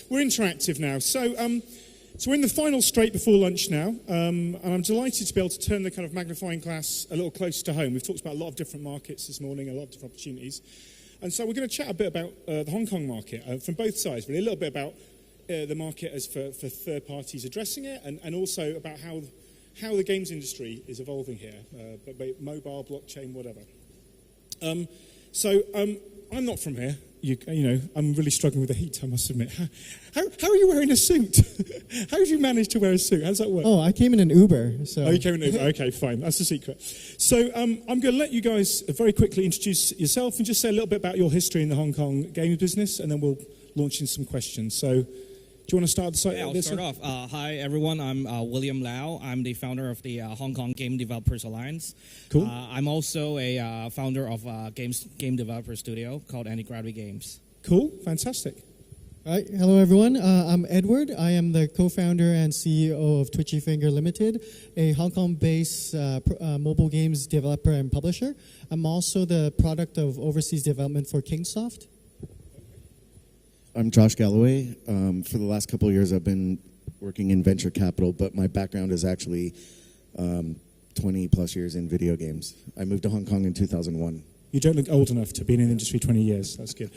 We're interactive now. So we're in the final straight before lunch now, and I'm delighted to be able to turn the kind of magnifying glass a little closer to home. We've talked about a lot of different markets this morning, a lot of different opportunities. And so we're going to chat a bit about the Hong Kong market from both sides, really. A little bit about the market as for third parties addressing it, and also about how the games industry is evolving here, mobile, blockchain, whatever. I'm not from here. You know, I'm really struggling with the heat, I must admit. How are you wearing a suit? How did you manage to wear a suit? How does that work? Oh, I came in an Uber. So. Oh, you came in an Uber. Okay, fine. That's the secret. So I'm going to let you guys very quickly introduce yourself and just say a little bit about your history in the Hong Kong games business, and then we'll launch in some questions. So do you want to start the site? Yeah, I'll start off. Hi, everyone. I'm William Lau. I'm the founder of the Hong Kong Game Developers Alliance. Cool. I'm also a founder of a game developer studio called Anti-Gravity Games. Cool. Fantastic. All right. Hello, everyone. I'm Edward. I am the co-founder and CEO of Twitchy Finger Limited, a Hong Kong-based mobile games developer and publisher. I'm also the product of overseas development for Kingsoft. I'm Josh Galloway. For the last couple of years, I've been working in venture capital, but my background is actually 20 plus years in video games. I moved to Hong Kong in 2001. You don't look old enough to be in the industry 20 years. That's good.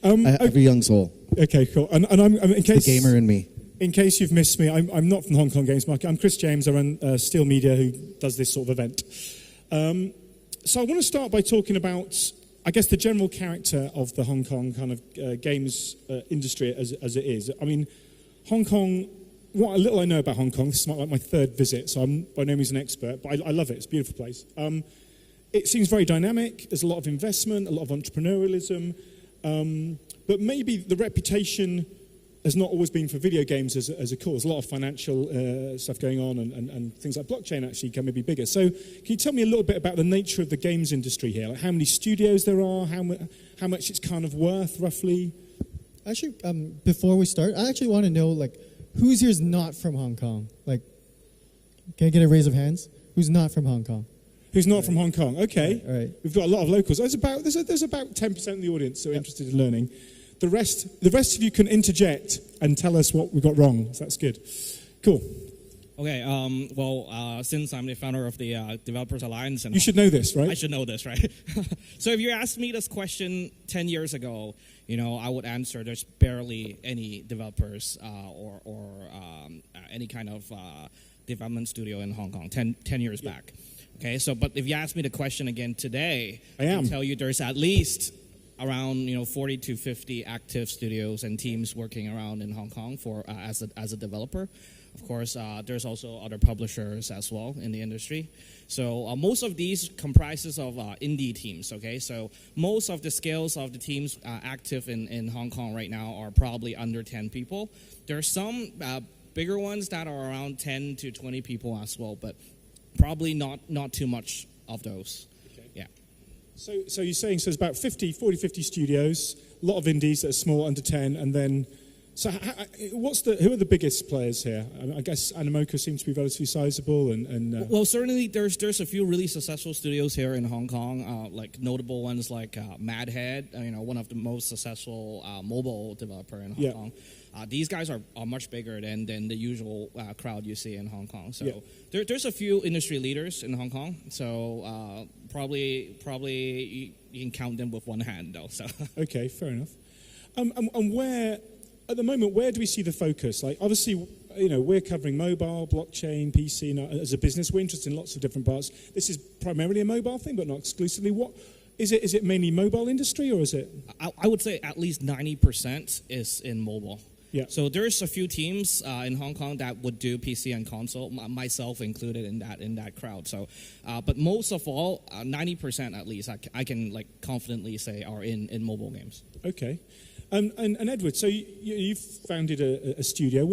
I have a young soul. Okay, cool. And I'm in case the gamer in me. In case you've missed me, I'm not from the Hong Kong games market. I'm Chris James. I run Steel Media, who does this sort of event. So I want to start by talking about, I guess, the general character of the Hong Kong kind of games industry as it is. I mean, Hong Kong, what little I know about Hong Kong, this is like my third visit, so I'm by no means an expert, but I love it. It's a beautiful place. It seems very dynamic. There's a lot of investment, a lot of entrepreneurialism, but maybe the reputation has not always been for video games as a cause. A lot of financial stuff going on, and things like blockchain actually can maybe bigger. So can you tell me a little bit about the nature of the games industry here? Like how many studios there are, how much it's kind of worth, roughly? Actually, before we start, I actually want to know, like, who's here's not from Hong Kong? Like, can I get a raise of hands? Who's not from Hong Kong? Who's not from Hong Kong? Okay. All right. We've got a lot of locals. There's about 10% of the audience who are interested in learning. The rest of you can interject and tell us what we got wrong. So that's good. Cool. Okay, since I'm the founder of the Developers Alliance... You should know this, right? I should know this, right? So if you asked me this question 10 years ago, you know, I would answer there's barely any developers or any kind of development studio in Hong Kong 10 years back. Okay, so but if you ask me the question again today, I can tell you there's at least around 40 to 50 active studios and teams working around in Hong Kong for as a developer. Of course, there's also other publishers as well in the industry. So most of these comprises of indie teams. Okay, so most of the scales of the teams active in Hong Kong right now are probably under 10 people. There are some bigger ones that are around 10 to 20 people as well, but probably not too much of those. Okay. Yeah. So you're saying there's about 40, 50 studios, a lot of indies that are small, under 10, and then so who are the biggest players here? I guess Animoca seems to be relatively sizable, and well, certainly there's a few really successful studios here in Hong Kong, like notable ones like Madhead, one of the most successful mobile developer in Hong Kong. These guys are much bigger than the usual crowd you see in Hong Kong. So there's a few industry leaders in Hong Kong. So probably you can count them with one hand, though. So okay, fair enough. And where at the moment, where do we see the focus? Like obviously, we're covering mobile, blockchain, PC, and as a business, we're interested in lots of different parts. This is primarily a mobile thing, but not exclusively. What is it? Is it mainly mobile industry, or is it? I would say at least 90% is in mobile. Yeah. So there's a few teams in Hong Kong that would do PC and console, myself included in that crowd. So, but most of all, 90% at least, I can like confidently say are in mobile games. Okay, and Edward, so you've founded a studio.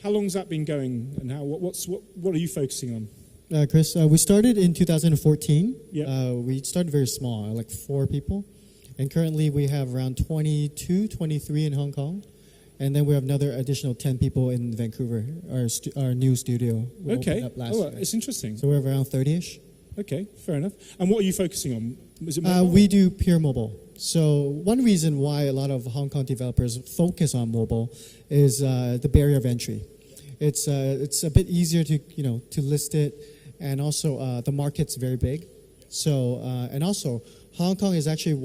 How long has that been going, and what are you focusing on? Chris, we started in 2014. Yeah. We started very small, like 4 people, and currently we have around 22, 23 in Hong Kong. And then we have another additional 10 people in Vancouver, our new studio. Okay. Up last year. It's interesting. So we're around 30-ish. Okay, fair enough. And what are you focusing on? Is it mobile? We do pure mobile. So one reason why a lot of Hong Kong developers focus on mobile is the barrier of entry. It's a bit easier to list it, and also the market's very big. So and also Hong Kong is actually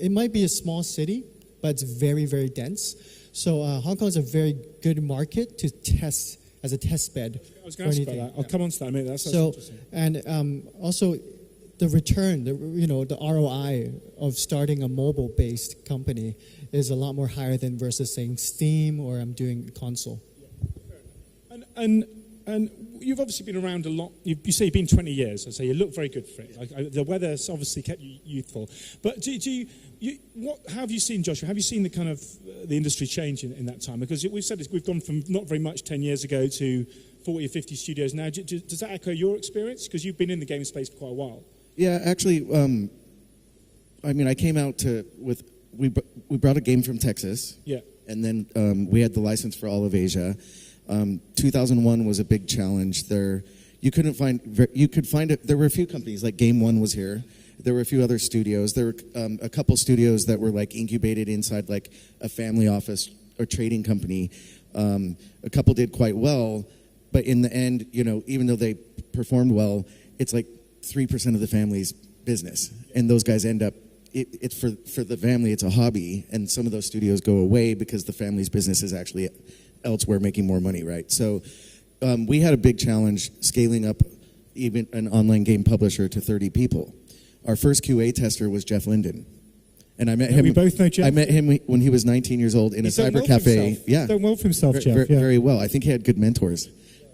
it might be a small city, but it's very, very dense. So Hong Kong is a very good market to test as a test bed. I was going to ask about that. I'll come on to that in a minute. That's interesting. And also the return, the ROI of starting a mobile-based company is a lot more higher than versus saying Steam or I'm doing console. And you've obviously been around a lot. You say you've been 20 years. I say you look very good for it. The weather's obviously kept you youthful. But how have you seen, Joshua? Have you seen the kind of the industry change in that time? Because we've said we've gone from not very much 10 years ago to 40 or 50 studios now. Does that echo your experience? Because you've been in the game space for quite a while. Yeah, actually, I came out we brought a game from Texas. Yeah. And then we had the license for all of Asia. 2001 was a big challenge. You could find it. There were a few companies, like Game One was here. There were a few other studios. There were a couple studios that were like incubated inside like a family office or trading company. A couple did quite well, but in the end, even though they performed well, it's like 3% of the family's business, and those guys end up. It's for the family. It's a hobby, and some of those studios go away because the family's business is actually elsewhere making more money, right? So we had a big challenge scaling up even an online game publisher to 30 people. Our first QA tester was Jeff Linden. And I met him. We both know Jeff. I met him when he was 19 years old in a cyber cafe. Yeah. He's done well for himself, Jeff. Very well. I think he had good mentors.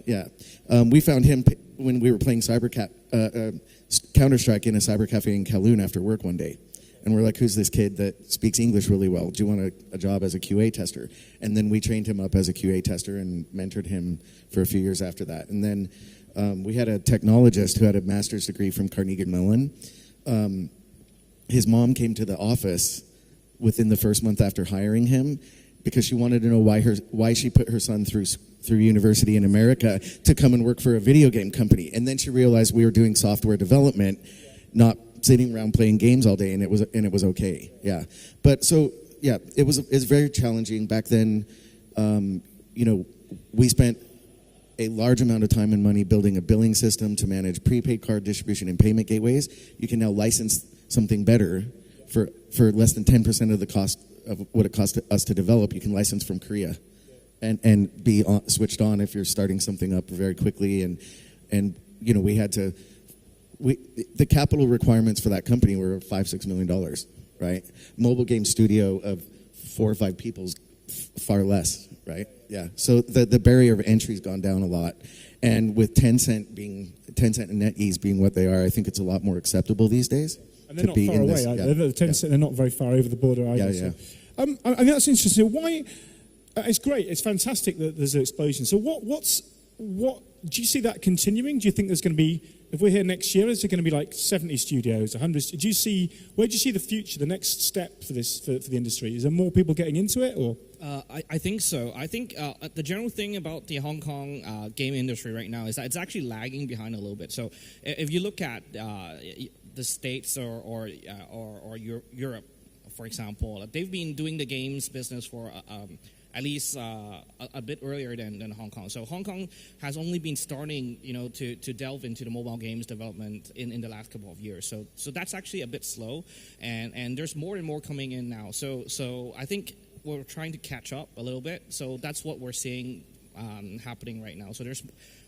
Yeah. We found him when we were playing Counter-Strike in a cyber cafe in Kowloon after work one day. And we're like, who's this kid that speaks English really well? Do you want a job as a QA tester? And then we trained him up as a QA tester and mentored him for a few years after that. And then we had a technologist who had a master's degree from Carnegie Mellon. His mom came to the office within the first month after hiring him because she wanted to know why she put her son through university in America to come and work for a video game company. And then she realized we were doing software development, not sitting around playing games all day, and it was okay. Yeah. But so yeah, it was very challenging back then. We spent a large amount of time and money building a billing system to manage prepaid card distribution and payment gateways. You can now license something better for less than 10% of the cost of what it cost us to develop. You can license from Korea and be switched on if you're starting something up very quickly. And we had to. The capital requirements for that company were $5-6 million, right? Mobile game studio of 4 or 5 people's far less, right? Yeah. So the barrier of entry's gone down a lot, and with Tencent and NetEase being what they are, I think it's a lot more acceptable these days. And they're not far away. Tencent, they're not very far over the border either. Yeah. So. And that's interesting. Why? It's great. It's fantastic that there's an explosion. So what do you see that continuing? Do you think there's going to be, if we're here next year, is there going to be like 70 studios, 100? Where do you see the future, the next step for this for the industry? Is there more people getting into it, or? I think so. I think the general thing about the Hong Kong game industry right now is that it's actually lagging behind a little bit. So if you look at the States or Europe, for example, they've been doing the games business for at least a bit earlier than Hong Kong. So Hong Kong has only been starting, to delve into the mobile games development in the last couple of years. So that's actually a bit slow, and there's more and more coming in now. So I think we're trying to catch up a little bit. So that's what we're seeing happening right now. So there's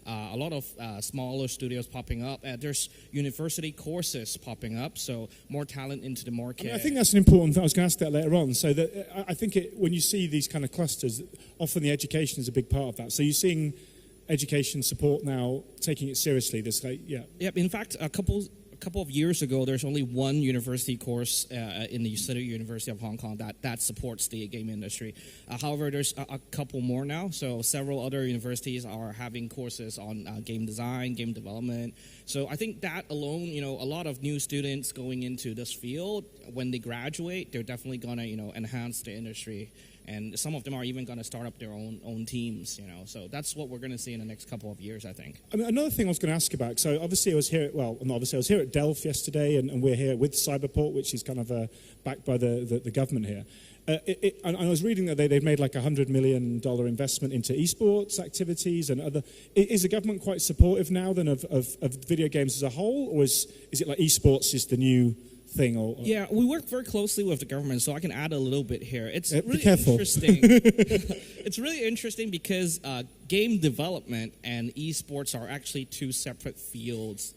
a lot of smaller studios popping up. There's university courses popping up, so more talent into the market. I think that's an important thing. I was going to ask that later on. So that I think when you see these kind of clusters, often the education is a big part of that. So you're seeing education support now taking it seriously. Yeah. In fact, a couple of years ago, there's only one university course in the City University of Hong Kong that supports the game industry. However, there's a couple more now. So several other universities are having courses on game design, game development. So I think that alone, a lot of new students going into this field, when they graduate, they're definitely going to, enhance the industry. and some of them are even going to start up their own teams. So that's what we're going to see in the next couple of years, I think. I mean, another thing I was going to ask about. So obviously, I was here. I was here at Delph yesterday, and we're here with Cyberport, which is kind of backed by the government here. And I was reading that they've made like $100 million investment into esports activities and other. Is the government quite supportive now then of video games as a whole, or is it like esports is the new thing? Or? Yeah, we work very closely with the government, so I can add a little bit here. It's really careful. Interesting. It's really interesting because game development and esports are actually two separate fields.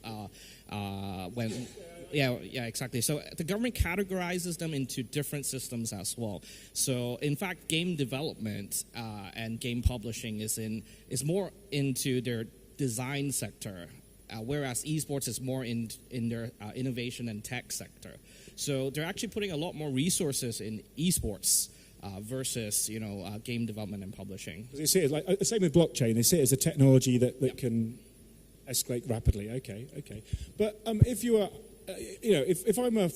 Yeah, exactly. So the government categorizes them into different systems as well. So in fact, game development and game publishing is more into their design sector, whereas esports is more in their innovation and tech sector. So they're actually putting a lot more resources in esports versus game development and publishing. They see it like same with blockchain. They see it as a technology that can escalate rapidly. Okay. But if you are if I'm a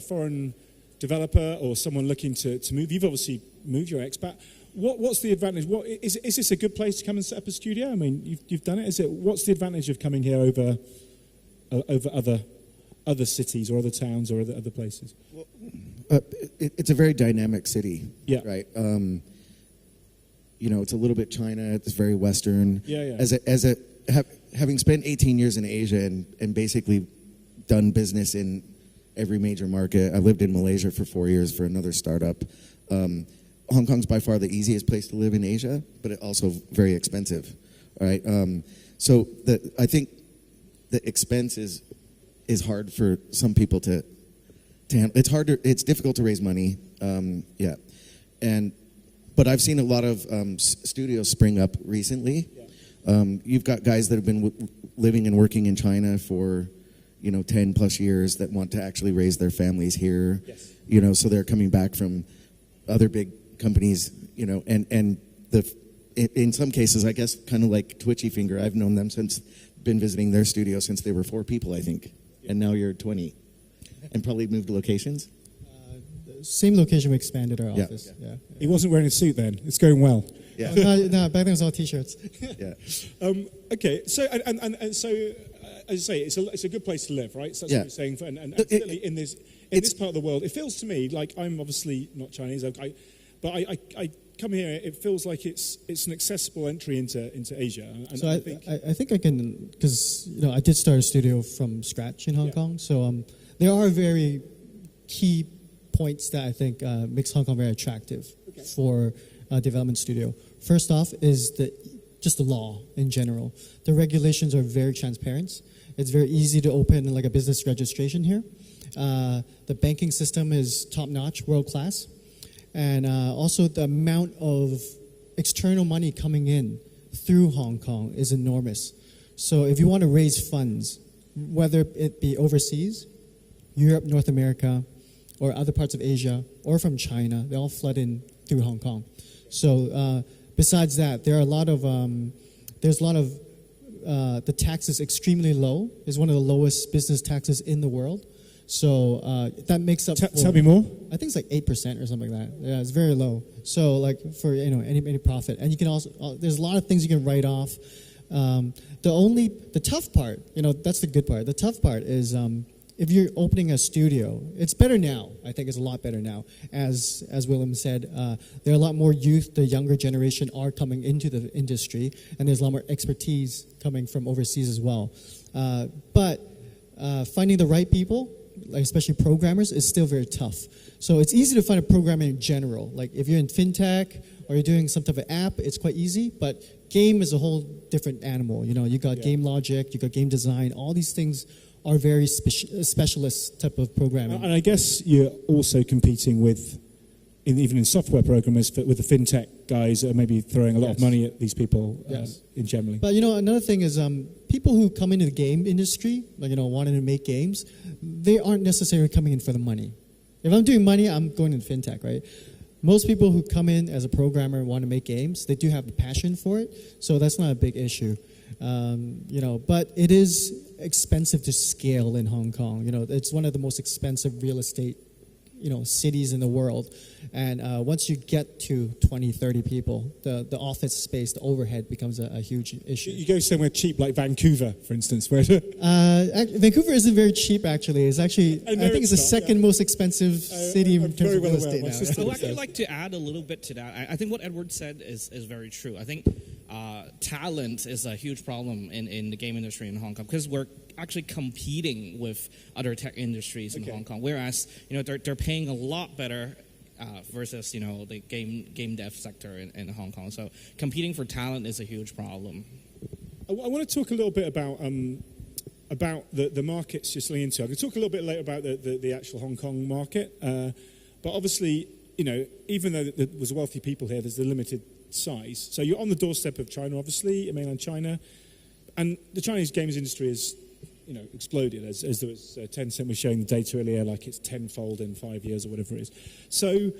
foreign developer or someone looking to move, you've obviously moved your expat. What's the advantage? What is this a good place to come and set up a studio? I mean, you've done it. What's the advantage of coming here over other cities or other towns or other places? Well, it's a very dynamic city. Yeah. Right. It's a little bit China. It's very Western. Yeah. Having spent 18 years in Asia and basically done business in every major market. I lived in Malaysia for 4 years for another startup. Hong Kong's by far the easiest place to live in Asia, but it also very expensive, right? So I think the expense is hard for some people to handle. It's difficult to raise money, but I've seen a lot of studios spring up recently. You've got guys that have been living and working in China for 10 plus years that want to actually raise their families here. Yes. So they're coming back from other big companies, in some cases, I guess, kind of like Twitchy Finger. I've known them been visiting their studio since they were 4 people, I think. And now you're 20. And probably moved locations? Same location, we expanded our office. Yeah. He wasn't wearing a suit then. It's going well. Yeah. No, back then it was all t-shirts. Yeah. Okay, so and so as I say, it's a good place to live, right? So that's what you're saying. And certainly in this part of the world, it feels to me like I'm obviously not Chinese, but I come here. It feels like it's an accessible entry into Asia. And so I think I can, because I did start a studio from scratch in Hong Kong. So there are very key points that I think makes Hong Kong very attractive for a development studio. First off is just the law in general. The regulations are very transparent. It's very easy to open like a business registration here. The banking system is top-notch, world-class. And also the amount of external money coming in through Hong Kong is enormous. So if you want to raise funds, whether it be overseas, Europe, North America, or other parts of Asia, or from China, they all flood in through Hong Kong. So besides that, there are a lot of the tax is extremely low. It's one of the lowest business taxes in the world. So that makes up. Tell me more. I think it's like 8% or something like that. Yeah, it's very low. So like for any profit, and you can also there's a lot of things you can write off. The tough part, that's the good part. The tough part is if you're opening a studio, it's better now. I think it's a lot better now. As Willem said, there are a lot more youth. The younger generation are coming into the industry, and there's a lot more expertise coming from overseas as well. But finding the right people, like especially programmers, is still very tough. So it's easy to find a programmer in general. Like if you're in fintech or you're doing some type of app, it's quite easy. But game is a whole different animal. You got game logic, you got game design. All these things are very specialist type of programming. And I guess you're also competing with, even in software programmers, with the fintech guys that are maybe throwing a lot of money at these people in generally. But another thing is people who come into the game industry, like wanting to make games, they aren't necessarily coming in for the money. If I'm doing money, I'm going into fintech, right? Most people who come in as a programmer and want to make games, they do have the passion for it, so that's not a big issue. But it is expensive to scale in Hong Kong. It's one of the most expensive real estate, cities in the world. And once you get to 20, 30 people, the office space, the overhead becomes a huge issue. You go somewhere cheap like Vancouver, for instance, where Vancouver isn't very cheap, actually. It's actually, I think it's the second most expensive city in terms of real estate now. I would actually like to add a little bit to that. I think what Edward said is very true. I think talent is a huge problem in the game industry in Hong Kong because we're actually competing with other tech industries in Hong Kong, whereas they're paying a lot better versus the game dev sector in Hong Kong. So competing for talent is a huge problem. I want to talk a little bit about the markets you're selling into. I can talk a little bit later about the actual Hong Kong market, but obviously, even though there was wealthy people here, there's a limited size. So you're on the doorstep of China, obviously, in mainland China, and the Chinese games industry has exploded, as there was Tencent was showing the data earlier, like it's tenfold in 5 years or whatever it is. So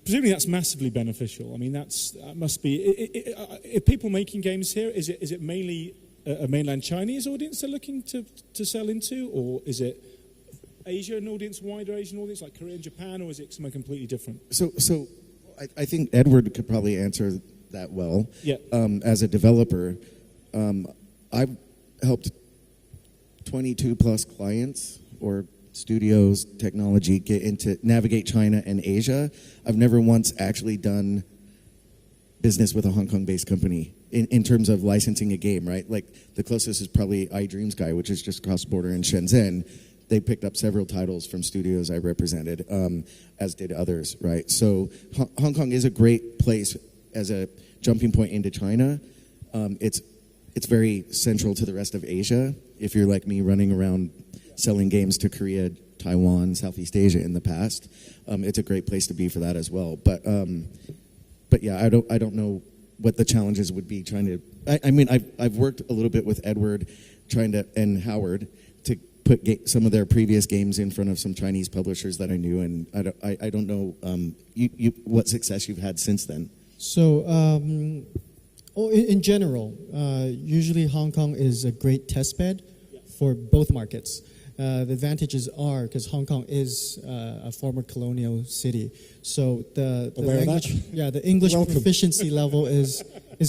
presumably that's massively beneficial. I mean, that must be. If people making games here, is it mainly a mainland Chinese audience they're looking to sell into, or is it Asian audience, wider Asian audience like Korea and Japan, or is it something completely different? So I think Edward could probably answer that well. Yeah. As a developer, I've helped 22 plus clients or studios, technology navigate China and Asia. I've never once actually done business with a Hong Kong-based company in terms of licensing a game, right? Like the closest is probably iDreams Guy, which is just cross-border in Shenzhen. They picked up several titles from studios I represented, as did others, right? So Hong Kong is a great place as a jumping point into China. It's very central to the rest of Asia. If you're like me, running around selling games to Korea, Taiwan, Southeast Asia in the past, it's a great place to be for that as well. But yeah, I don't know what the challenges would be trying to. I mean, I've worked a little bit with Edward, and Howard to put some of their previous games in front of some Chinese publishers that I knew, and I don't know what success you've had since then. So. In general, usually Hong Kong is a great test bed for both markets. The advantages are because Hong Kong is a former colonial city, so the language, the English proficiency level is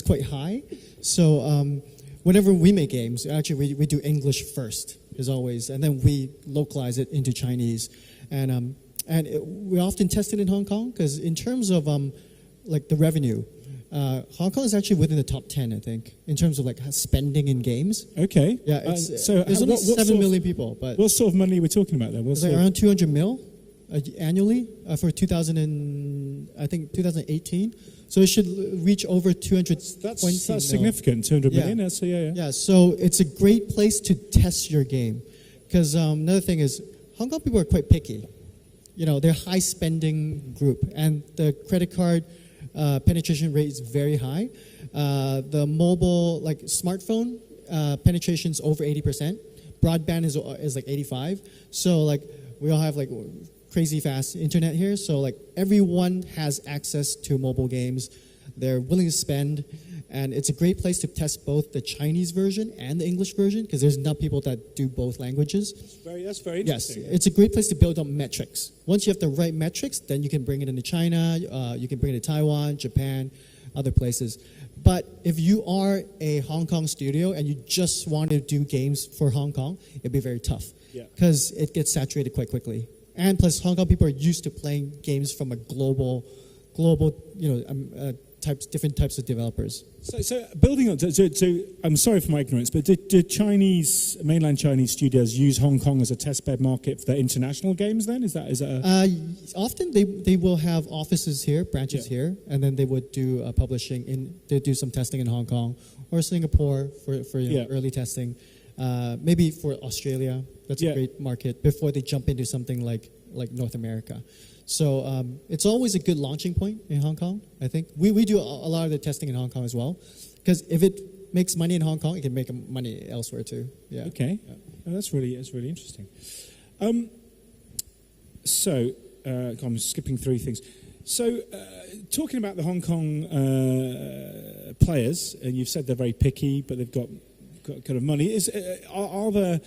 quite high. So whenever we make games, actually we do English first, as always, and then we localize it into Chinese, and we often test it in Hong Kong because in terms of like the revenue. Hong Kong is actually within the top 10, I think, in terms of like spending in games. Okay. Yeah, so there's only 7 million people, but what sort of money are we talking about there? It's like around 200 mil annually for 2018. So it should reach over 220 That's mil. significant, 200 million. Yeah. Yeah, so it's a great place to test your game, because another thing is Hong Kong people are quite picky. They're high spending group, and the credit card penetration rate is very high. The mobile, like smartphone, penetration is over 80%. Broadband is like 85%. So like we all have like crazy fast internet here. So like everyone has access to mobile games. They're willing to spend, and it's a great place to test both the Chinese version and the English version because there's not people that do both languages. That's very interesting. Yes, it's a great place to build up metrics. Once you have the right metrics, then you can bring it into China, you can bring it to Taiwan, Japan, other places. But if you are a Hong Kong studio and you just want to do games for Hong Kong, it'd be very tough because it gets saturated quite quickly. And plus, Hong Kong people are used to playing games from a global, different types of developers. So building on, so I'm sorry for my ignorance, but do mainland Chinese studios use Hong Kong as a testbed market for their international games? Then is that often they will have offices here, branches here, and then they would do publishing they do some testing in Hong Kong or Singapore for early testing. Maybe for Australia, that's a great market before they jump into something like North America. So it's always a good launching point in Hong Kong, I think. We do a lot of the testing in Hong Kong as well, because if it makes money in Hong Kong, it can make money elsewhere too. Yeah. Okay. Yeah. Oh, that's really interesting. I'm skipping through things. So talking about the Hong Kong players, and you've said they're very picky, but they've got kind of money. Are there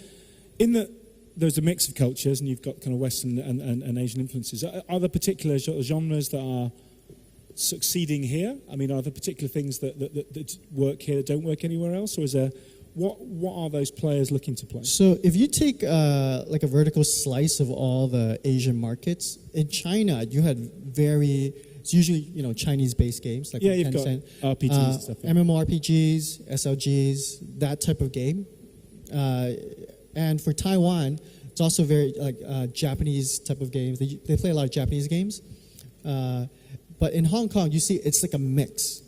there's a mix of cultures, and you've got kind of Western and Asian influences. Are there particular genres that are succeeding here? I mean, are there particular things that work here that don't work anywhere else, or is there? What are those players looking to play? So if you take like a vertical slice of all the Asian markets, in China you had it's usually Chinese-based games like you've Tencent, got RPGs and stuff. Yeah. MMORPGs, SLGs, that type of game. And for Taiwan, it's also very like Japanese type of games. They play a lot of Japanese games. But in Hong Kong, you see it's like a mix,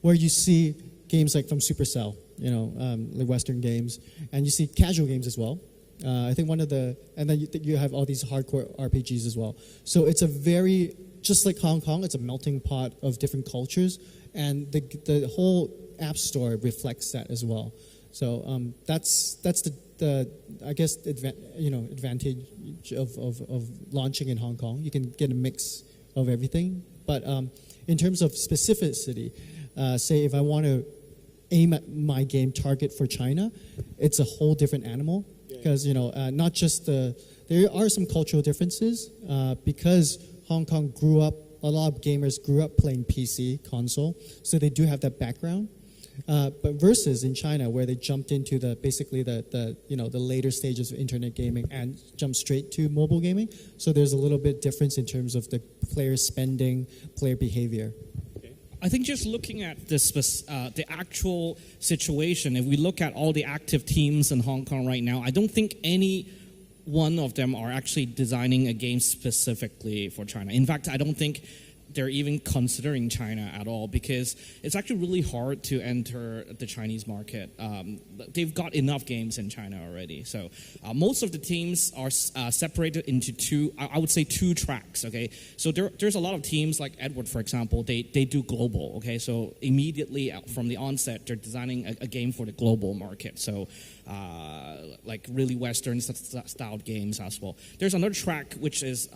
where you see games like from Supercell, like Western games, and you see casual games as well. I think and then you have all these hardcore RPGs as well. So it's just like Hong Kong, it's a melting pot of different cultures, and the whole app store reflects that as well. So that's the I guess advantage of launching in Hong Kong. You can get a mix of everything, but in terms of specificity, say if I want to aim at my game target for China, it's a whole different animal, because not just there are some cultural differences, because Hong Kong a lot of gamers grew up playing PC console, so they do have that background. But versus in China, where they jumped into the later stages of internet gaming and jumped straight to mobile gaming, so there's a little bit difference in terms of the player spending, player behavior. I think just looking at the actual situation, if we look at all the active teams in Hong Kong right now, I don't think any one of them are actually designing a game specifically for China. In fact, I don't think they're even considering China at all, because it's actually really hard to enter the Chinese market. They've got enough games in China already. So most of the teams are separated into two tracks, okay? So there's a lot of teams like Edward, for example, they do global, okay? So immediately from the onset, they're designing a game for the global market. So like really Western styled games as well. There's another track which is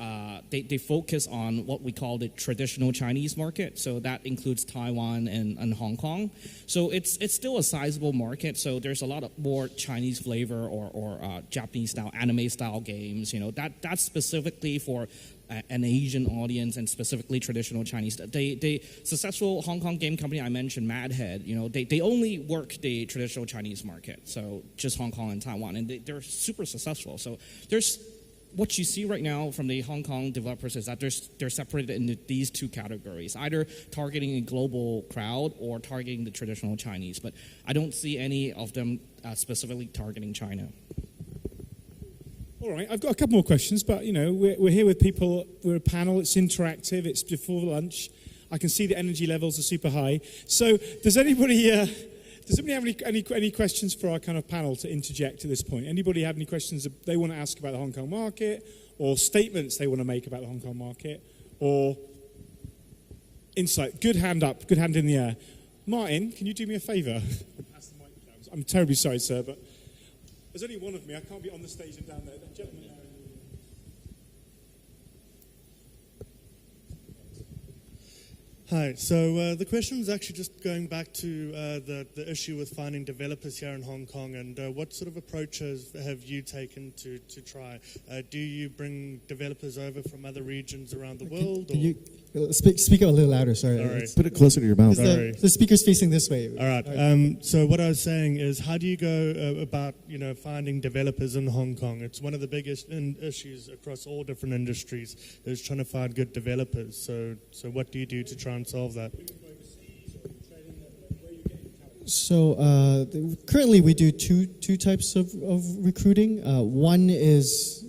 they focus on what we call the traditional Chinese market. So that includes Taiwan and Hong Kong. So it's still a sizable market. So there's a lot of more Chinese flavor or Japanese style, anime style games. That's specifically for an Asian audience, and specifically traditional Chinese. The successful Hong Kong game company I mentioned, Madhead, they only work the traditional Chinese market, so just Hong Kong and Taiwan, and they're super successful. So there's what you see right now from the Hong Kong developers is that they're separated into these two categories, either targeting a global crowd or targeting the traditional Chinese. But I don't see any of them specifically targeting China. All right, I've got a couple more questions, but we're here with people. We're a panel. It's interactive. It's before lunch. I can see the energy levels are super high. So, does anybody have any questions for our kind of panel to interject at this point? Anybody have any questions that they want to ask about the Hong Kong market, or statements they want to make about the Hong Kong market, or insight? Good hand up. Good hand in the air. Martin, can you do me a favour? Pass the mic down. I'm terribly sorry, sir, but there's only one of me. I can't be on the stage and down there. The gentleman there. Hi. So the question is actually just going back to the issue with finding developers here in Hong Kong, and what sort of approaches have you taken to try? Do you bring developers over from other regions around the world? Can you speak a little louder? Sorry. Put it closer to your mouth. The speaker's facing this way. All right. So what I was saying is, how do you go about finding developers in Hong Kong? It's one of the biggest issues across all different industries is trying to find good developers. So what do you do to try and solve that? So currently we do two types of recruiting. One is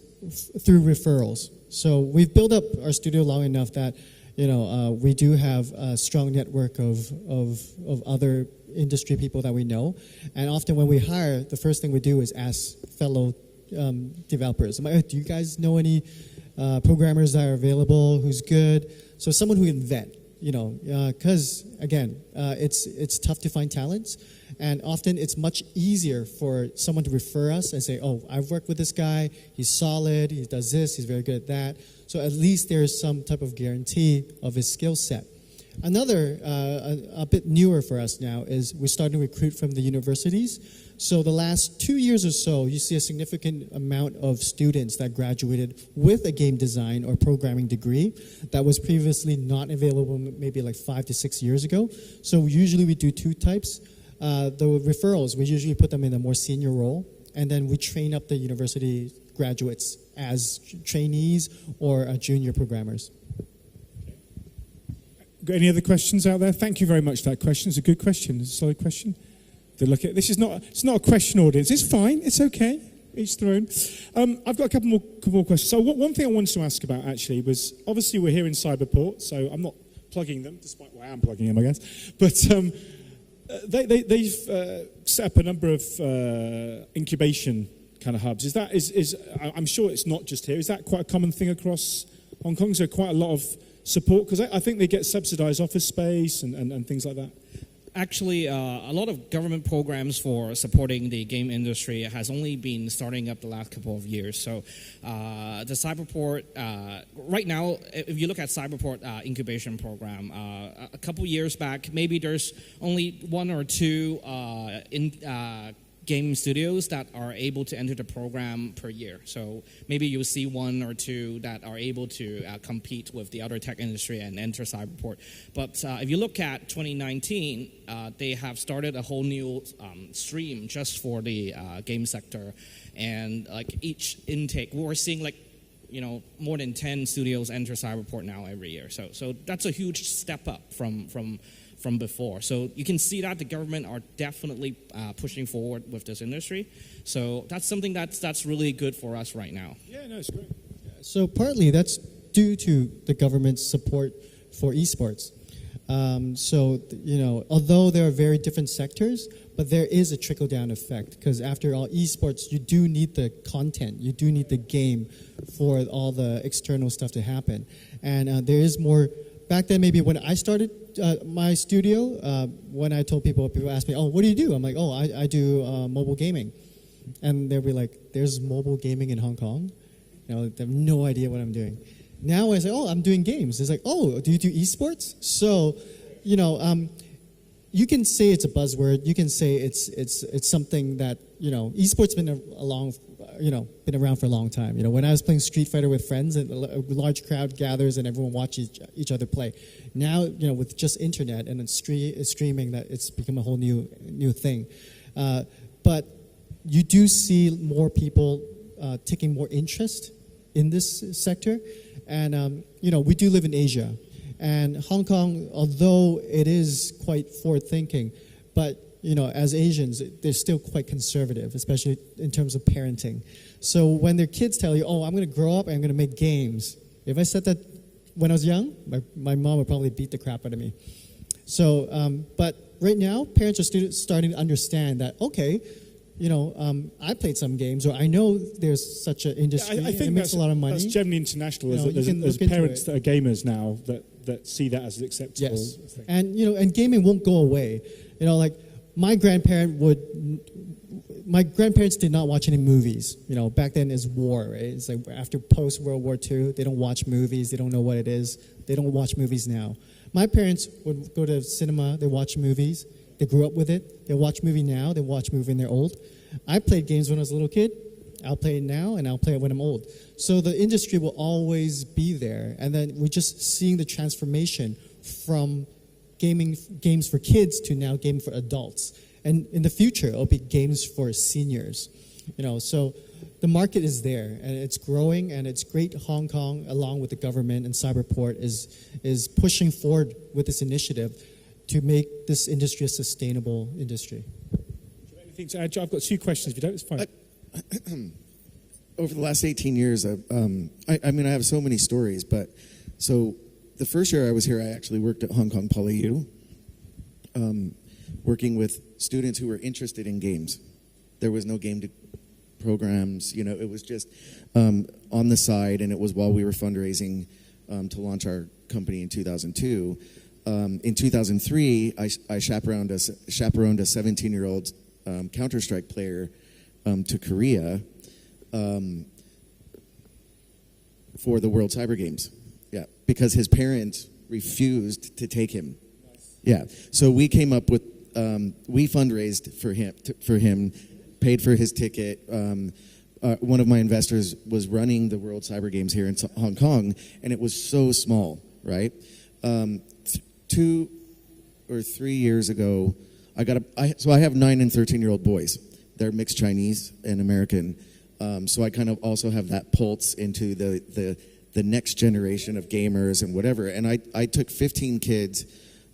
through referrals. So we've built up our studio long enough that we do have a strong network of other industry people that we know, and often when we hire, the first thing we do is ask fellow developers. I'm like, do you guys know any programmers that are available? Who's good? So someone who can vet. Because again, it's tough to find talents, and often it's much easier for someone to refer us and say, "Oh, I've worked with this guy. He's solid. He does this. He's very good at that." So at least there's some type of guarantee of his skill set. Another, a bit newer for us now, is we're starting to recruit from the universities. So the last 2 years or so, you see a significant amount of students that graduated with a game design or programming degree that was previously not available maybe like 5 to 6 years ago. So usually we do two types. The referrals, we usually put them in a more senior role, and then we train up the university graduates as trainees or junior programmers. Got any other questions out there? Thank you very much for that question. It's a good question. It's a solid question. This is not a question audience. It's fine. It's okay. Each their own. I've got a couple more questions. So one thing I wanted to ask about actually was, obviously we're here in Cyberport, so I'm not plugging them, despite I am plugging them, I guess. But they've set up a number of incubation kind of hubs. I'm sure it's not just here. Is that quite a common thing across Hong Kong? Is there quite a lot of support? Because I think they get subsidized office space and things like that. Actually, a lot of government programs for supporting the game industry has only been starting up the last couple of years. So the Cyberport, right now, if you look at Cyberport incubation program, a couple years back, maybe there's only one or two game studios that are able to enter the program per year. So maybe you'll see one or two that are able to compete with the other tech industry and enter Cyberport. But if you look at 2019, they have started a whole new stream just for the game sector. And like each intake, we're seeing like, more than 10 studios enter Cyberport now every year. So that's a huge step up from before. So you can see that the government are definitely pushing forward with this industry. So that's something that's really good for us right now. Yeah, no, it's great. So partly that's due to the government's support for esports. Although there are very different sectors, but there is a trickle-down effect, because after all, esports, you do need the content, you do need the game for all the external stuff to happen. And there is more. Back then, maybe when I started my studio, when I told people ask me, "Oh, what do you do?" I'm like, "Oh, I do mobile gaming," and they'll be like, "There's mobile gaming in Hong Kong?" They have no idea what I'm doing. Now I say, "Oh, I'm doing games." It's like, "Oh, do you do esports?" So, you can say it's a buzzword. You can say it's something that esports been been around for a long time. When I was playing Street Fighter with friends, and a large crowd gathers and everyone watches each other play. Now, with just internet and streaming, that it's become a whole new thing. But you do see more people taking more interest in this sector, and we do live in Asia, and Hong Kong, although it is quite forward-thinking, but as Asians, they're still quite conservative, especially in terms of parenting. So when their kids tell you, "Oh, I'm going to grow up and I'm going to make games," if I said that when I was young, my mom would probably beat the crap out of me. So, but right now, parents are starting to understand that, okay, I played some games, or I know there's such an industry, I think and it makes a lot of money. That's generally international. There's parents that are gamers now that see that as an acceptable thing. And gaming won't go away. My grandparents did not watch any movies. Back then it's war, right? It's like after post-World War II, they don't watch movies. They don't know what it is. They don't watch movies now. My parents would go to cinema. They watch movies. They grew up with it. They watch movie now. They watch movie when they're old. I played games when I was a little kid. I'll play it now, and I'll play it when I'm old. So the industry will always be there. And then we're just seeing the transformation from games for kids to now gaming for adults. And in the future, it'll be games for seniors. So the market is there, and it's growing, and it's great. Hong Kong, along with the government and Cyberport, is pushing forward with this initiative to make this industry a sustainable industry. Do you have anything to add? I've got two questions. If you don't, it's fine. Over the last 18 years, I have so many stories, but so the first year I was here, I actually worked at Hong Kong Poly U, working with students who were interested in games. There was no game programs, it was just on the side, and it was while we were fundraising to launch our company in 2002. In 2003, I chaperoned a 17-year-old Counter-Strike player to Korea for the World Cyber Games. Yeah, because his parents refused to take him. Yeah, so we came up with, we fundraised for him, paid for his ticket. One of my investors was running the World Cyber Games here in Hong Kong, and it was so small, right? 2 or 3 years ago, so I have 9 and 13-year-old boys. They're mixed Chinese and American, so I kind of also have that pulse into the next generation of gamers and whatever. And I took 15 kids,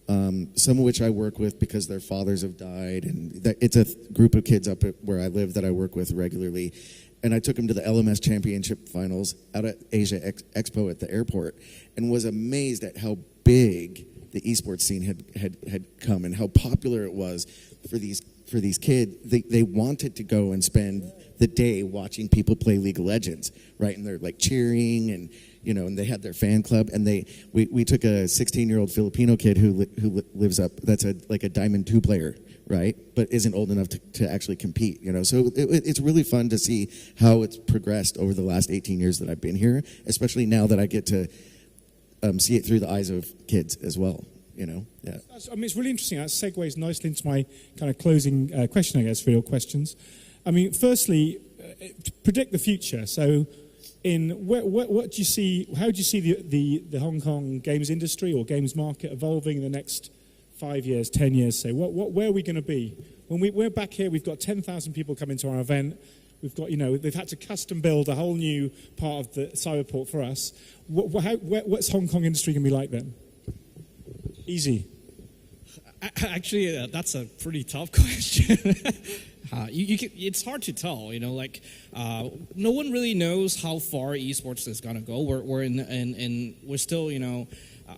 some of which I work with because their fathers have died, and it's a group of kids up at where I live that I work with regularly. And I took them to the LMS Championship Finals out at Asia Expo at the airport, and was amazed at how big the esports scene had come and how popular it was for these kids. They wanted to go and spend the day watching people play League of Legends, right? And they're like cheering, and and they had their fan club. And we took a 16-year-old Filipino kid who lives up. That's like a Diamond 2 player, right? But isn't old enough to actually compete. So it's really fun to see how it's progressed over the last 18 years that I've been here, especially now that I get to see it through the eyes of kids as well. Yeah. I mean, it's really interesting. That segues nicely into my kind of closing question, I guess, for your questions. I mean, firstly, predict the future. So, what do you see? How do you see the Hong Kong games industry or games market evolving in the next 5 years, 10 years? Say, where are we going to be when we're back here? We've got 10,000 people coming to our event. We've got, they've had to custom build a whole new part of the cyberport for us. What's Hong Kong industry going to be like then? Easy. Actually, that's a pretty tough question. It's hard to tell. No one really knows how far esports is gonna go. We're still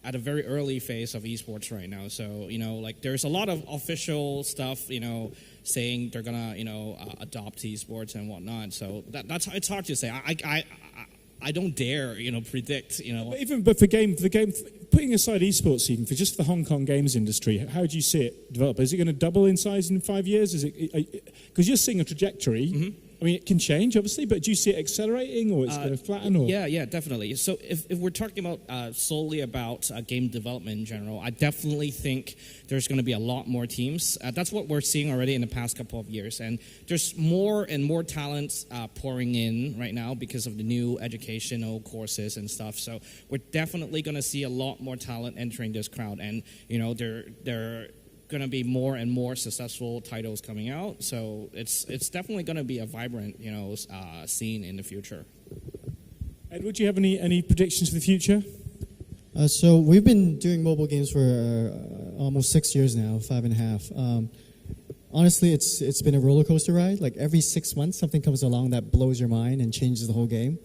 at a very early phase of esports right now. So there's a lot of official stuff saying they're gonna adopt esports and whatnot. So that's it's hard to say. I don't dare predict. But for game, putting aside esports scene for just the Hong Kong games industry, how do you see it develop? Is it going to double in size in 5 years? Is it because you're seeing a trajectory? Mm-hmm. I mean, it can change, obviously, but do you see it accelerating, or it's going to flatten? Or? Yeah, definitely. So if we're talking about solely about game development in general, I definitely think there's going to be a lot more teams. That's what we're seeing already in the past couple of years. And there's more and more talent pouring in right now because of the new educational courses and stuff. So we're definitely going to see a lot more talent entering this crowd. And, they're going to be more and more successful titles coming out, so it's definitely going to be a vibrant scene in the future. Edward, do you have any predictions for the future? So we've been doing mobile games for almost 6 years now, 5.5. Honestly, it's been a roller coaster ride. Like every 6 months, something comes along that blows your mind and changes the whole game.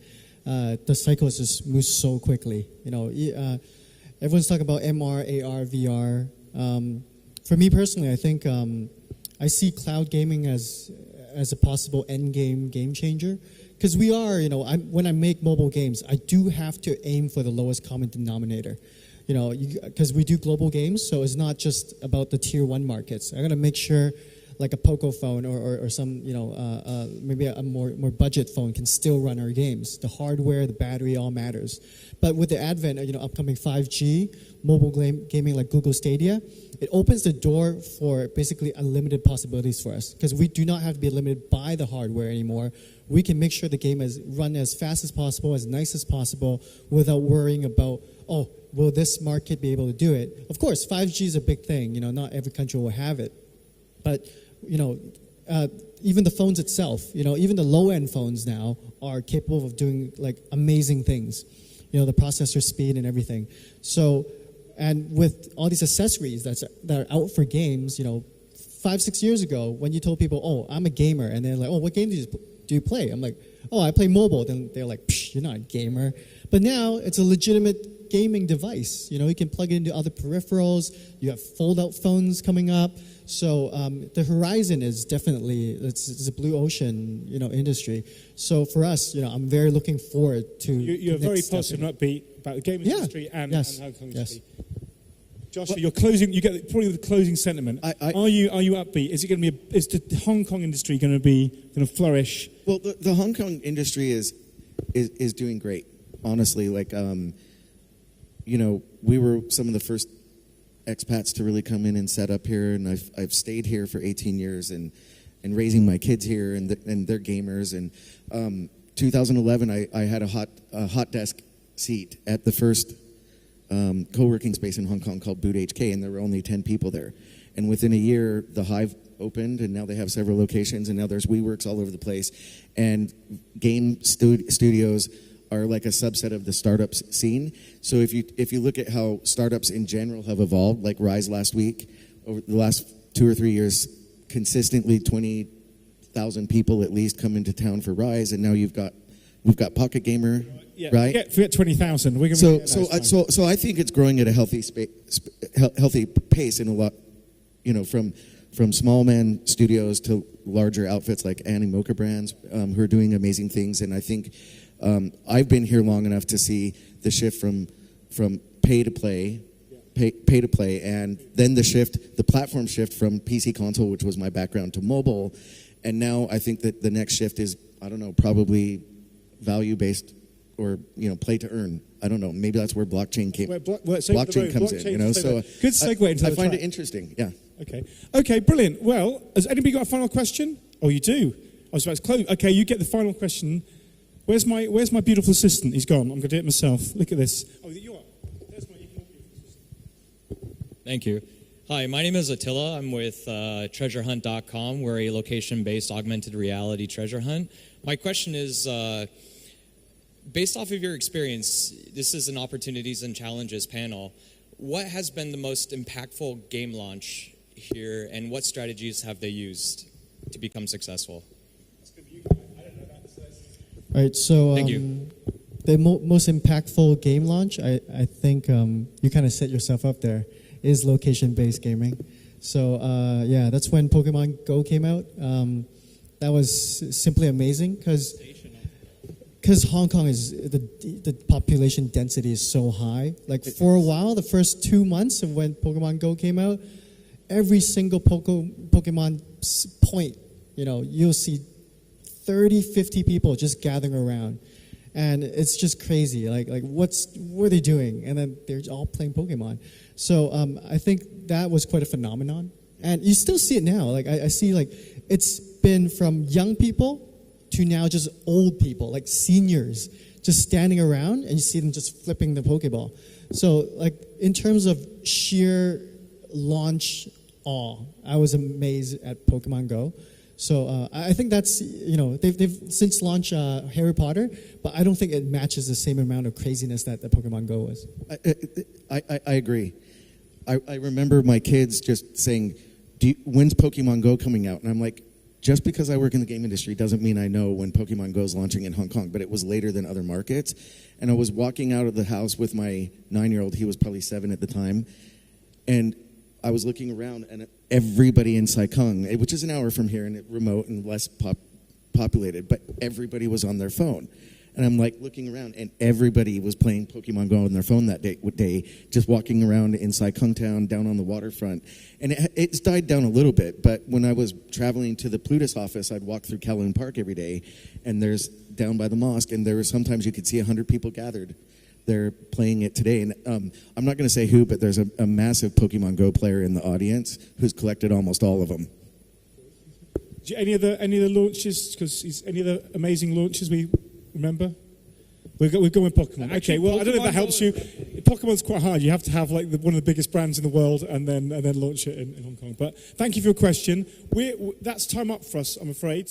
The cycle has just moved so quickly. Everyone's talking about MR, AR, VR. For me personally, I think I see cloud gaming as a possible end game changer. Because we are, when I make mobile games, I do have to aim for the lowest common denominator. Because we do global games, so it's not just about the tier 1 markets. I got to make sure, like a Poco phone or some, maybe a more budget phone can still run our games. The hardware, the battery, all matters. But with the advent of upcoming 5G, mobile gaming like Google Stadia, it opens the door for basically unlimited possibilities for us. Because we do not have to be limited by the hardware anymore. We can make sure the game is run as fast as possible, as nice as possible, without worrying about, will this market be able to do it? Of course, 5G is a big thing. Not every country will have it. But, even the phones itself, even the low-end phones now are capable of doing, like, amazing things. The processor speed and everything. So, and with all these accessories that are out for games, 5-6 years ago, when you told people, I'm a gamer, and they're like, what game do you play? I'm like, I play mobile. Then they're like, you're not a gamer. But now it's a legitimate gaming device. You can plug it into other peripherals. You have fold-out phones coming up. So the horizon is definitely, it's a blue ocean, industry. So for us, I'm very looking forward to. You're very positive and upbeat about the gaming industry and Hong Kong industry. Joshua, you're closing. You get probably the closing sentiment. Are you upbeat? Is it going to be? Is the Hong Kong industry going to flourish? Well, the Hong Kong industry is doing great. Honestly, like we were some of the first expats to really come in and set up here, and I've stayed here for 18 years and raising my kids here, and they're gamers. And 2011, I had a hot desk seat at the first co-working space in Hong Kong called Boot HK, and there were only 10 people there. And within a year, the Hive opened, and now they have several locations, and now there's WeWorks all over the place. And game studios are like a subset of the startups scene. So if you look at how startups in general have evolved, like Rise last week, over the last 2 or 3 years, consistently 20,000 people at least come into town for Rise, and now we've got Pocket Gamer, right? Forget 20,000. So I think it's growing at a healthy pace in a lot, from small man studios to larger outfits like Animoca brands who are doing amazing things. And I think I've been here long enough to see the shift from pay to play, and then the platform shift from PC console, which was my background, to mobile. And now I think that the next shift is, I don't know, probably value-based or, play to earn. I don't know. Maybe that's where blockchain blockchain comes in, So good segue into I find it interesting, yeah. Okay, brilliant. Well, has anybody got a final question? Oh, you do? I was about to close. Okay, you get the final question. Where's my beautiful assistant? He's gone. I'm going to do it myself. Look at this. Oh, you are. There's my beautiful assistant. Thank you. Hi, my name is Attila. I'm with treasurehunt.com. We're a location-based augmented reality treasure hunt. My question is, based off of your experience, this is an opportunities and challenges panel. What has been the most impactful game launch here, and what strategies have they used to become successful? All right, so Thank you. The most impactful game launch, I think you kind of set yourself up there, is location-based gaming. So that's when Pokemon Go came out. That was simply amazing because Hong Kong is the population density is so high. Like for a while, the first 2 months of when Pokemon Go came out, every single Pokemon point, you'll see 30, 50 people just gathering around. And it's just crazy. Like what are they doing? And then they're all playing Pokemon. So I think that was quite a phenomenon. And you still see it now. Like I see it's been from young people to now just old people, like seniors, just standing around, and you see them just flipping the Pokeball. So in terms of sheer launch awe, I was amazed at Pokemon Go. So I think that's, they've since launched Harry Potter, but I don't think it matches the same amount of craziness that the Pokemon Go was. I agree. I remember my kids just saying, when's Pokemon Go coming out? And I'm like, just because I work in the game industry doesn't mean I know when Pokemon Go is launching in Hong Kong, but it was later than other markets. And I was walking out of the house with my 9-year-old, he was probably 7 at the time, and I was looking around, and everybody in Sai Kung, which is an hour from here and remote and less populated, but everybody was on their phone. And I'm looking around, and everybody was playing Pokemon Go on their phone that day, just walking around in Sai Kung Town, down on the waterfront. And it's died down a little bit, but when I was traveling to the Plutus office, I'd walk through Kowloon Park every day, and there's down by the mosque, and there were sometimes you could see 100 people gathered. They're playing it today, and I'm not going to say who, but there's a massive Pokemon Go player in the audience who's collected almost all of them. Any other launches? Because any other amazing launches we remember? We've gone with Pokemon. Actually, okay, well, I don't know if that helps you. Pokemon's quite hard. You have to have one of the biggest brands in the world and then launch it in Hong Kong. But thank you for your question. That's time up for us, I'm afraid.